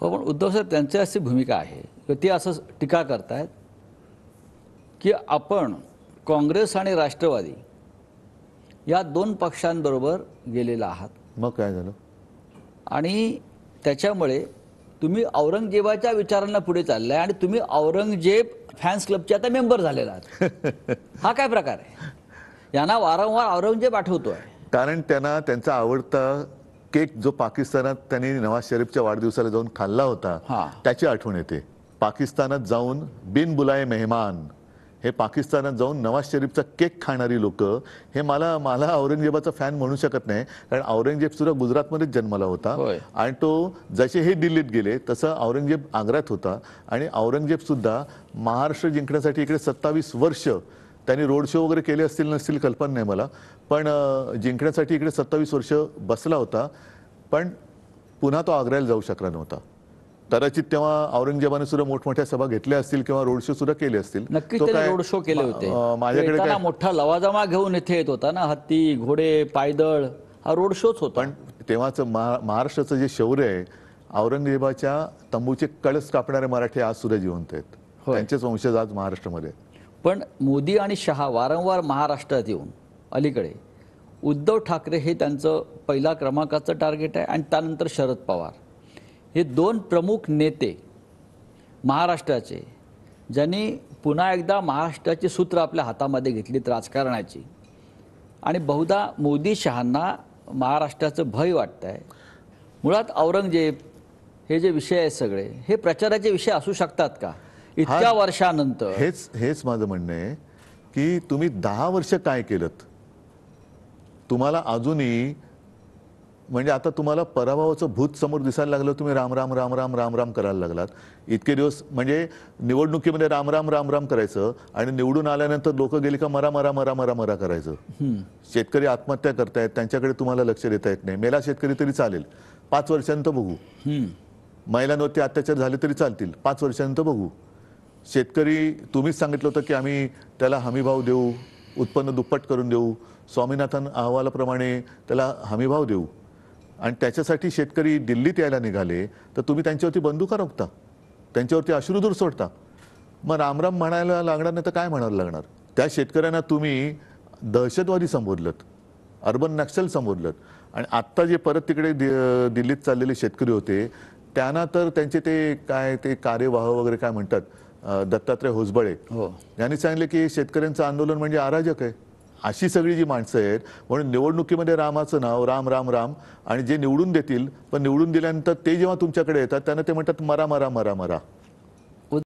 हो, पण उद्धव साहेब त्यांची अशी भूमिका आहे की ते असं टीका करतायत की आपण काँग्रेस आणि राष्ट्रवादी या दोन पक्षांबरोबर गेलेला आहात मग काय झालं? आणि त्याच्यामुळे तुम्ही औरंगजेबाच्या विचारांना पुढे चाललाय आणि तुम्ही औरंगजेब फॅन्स क्लबचे आता मेंबर झालेला आहात. हा काय प्रकार आहे? यांना वारंवार औरंगजेब आठवतोय. कारण त्यांना त्यांचा आवडता केक जो पाकिस्तानात त्यांनी नवाज शरीफच्या वाढदिवसाला जाऊन खाल्ला होता हां. त्याची आठवण येते. पाकिस्तानात जाऊन बिन बुलाए मेहमान हे पाकिस्तानात जाऊन नवाज शरीफचा केक खाणारी लोक हे मला औरंगजेबाचा फॅन म्हणू शकत नाही. कारण औरंगजेब सुद्धा गुजरातमध्येच जन्मला होता होय. आणि तो जसे हे दिल्लीत गेले तसं औरंगजेब आग्र्यात होता आणि औरंगजेब सुद्धा महाराष्ट्र जिंकण्यासाठी इकडे 27 वर्ष त्यांनी रोड शो वगैरे केले असतील नसतील कल्पना नाही मला, पण जिंकण्यासाठी इकडे 27 वर्ष बसला होता. पण पुन्हा तो आग्र्याला जाऊ शकला नव्हता. कदाचित तेव्हा औरंगजेबाने सुद्धा मोठमोठ्या सभा घेतल्या असतील किंवा रोड शो सुद्धा केले असतील. नक्कीच त्यांनी रोड शो केले होते. माझ्याकडे येताना मोठा लवाजमा घेऊन इथे येत होता ना, हत्ती घोडे पायदळ, हा रोड शोच होता. पण तेव्हाचं महाराष्ट्राचं जे शौर्य आहे, औरंगजेबाच्या तंबूचे कळस कापणारे मराठी आज सुद्धा जिवंत आहेत. त्यांचेच वंशज आज महाराष्ट्रामध्ये. पण मोदी आणि शहा वारंवार महाराष्ट्रात येऊन अलीकडे उद्धव ठाकरे हे त्यांचं पहिला क्रमांकाचं टार्गेट आहे आणि त्यानंतर शरद पवार हे दोन प्रमुख नेते महाराष्ट्राचे, ज्यांनी पुन्हा एकदा महाराष्ट्राची सूत्र आपल्या हातामध्ये घेतलीत राजकारणाची. आणि बहुधा मोदी शहांना महाराष्ट्राचं भय वाटतं आहे. मुळात औरंगजेब हे जे विषय आहेत सगळे हे प्रचाराचे विषय असू शकतात का इतक्या वर्षानंतर? हेच माझं म्हणणं आहे की तुम्ही 10 वर्ष काय केलं? तुम्हाला अजूनही म्हणजे आता तुम्हाला पराभवाचं भूत समोर दिसायला लागलं, तुम्ही राम राम राम राम राम राम करायला लागलात. इतके दिवस म्हणजे निवडणुकीमध्ये राम राम राम राम करायचं आणि निवडून आल्यानंतर लोक गेली का मरा मरा मरा मरा मरा करायचं. शेतकरी आत्महत्या करतायत, त्यांच्याकडे तुम्हाला लक्ष देता येत नाही. मेला शेतकरी तरी चालेल, 5 वर्षांनंतर बघू. महिलांवरती अत्याचार झाले तरी चालतील, 5 वर्षांनंतर बघू. शेतकरी तुम्हीच सांगितलं होतं की आम्ही त्याला हमीभाव देऊ, उत्पन्न दुप्पट करून देऊ, स्वामीनाथन अहवालाप्रमाणे त्याला हमीभाव देऊ. आणि त्याच्यासाठी शेतकरी दिल्लीत यायला निघाले तर तुम्ही त्यांच्यावरती बंदुका रोखता, त्यांच्यावरती अश्रुधूर सोडता. मग रामराम म्हणायला लागणार नाही तर काय म्हणायला लागणार? त्या शेतकऱ्यांना तुम्ही दहशतवादी संबोधलत, अर्बन नक्सल संबोधलत. आणि आत्ता जे परत तिकडे दिल्लीत चाललेले शेतकरी होते त्यांना तर त्यांचे ते कार्यवाह वगैरे काय म्हणतात, दत्तात्रय होसबळे यांनी सांगितले की शेतकऱ्यांचं आंदोलन म्हणजे अराजक आहे. अशी सगळी जी माणसं आहेत. म्हणून निवडणुकीमध्ये रामाचं नाव राम राम राम, आणि जे निवडून देतील पण निवडून दिल्यानंतर ते जेव्हा तुमच्याकडे येतात त्यांना ते म्हणतात मरा मरा मरा मरा.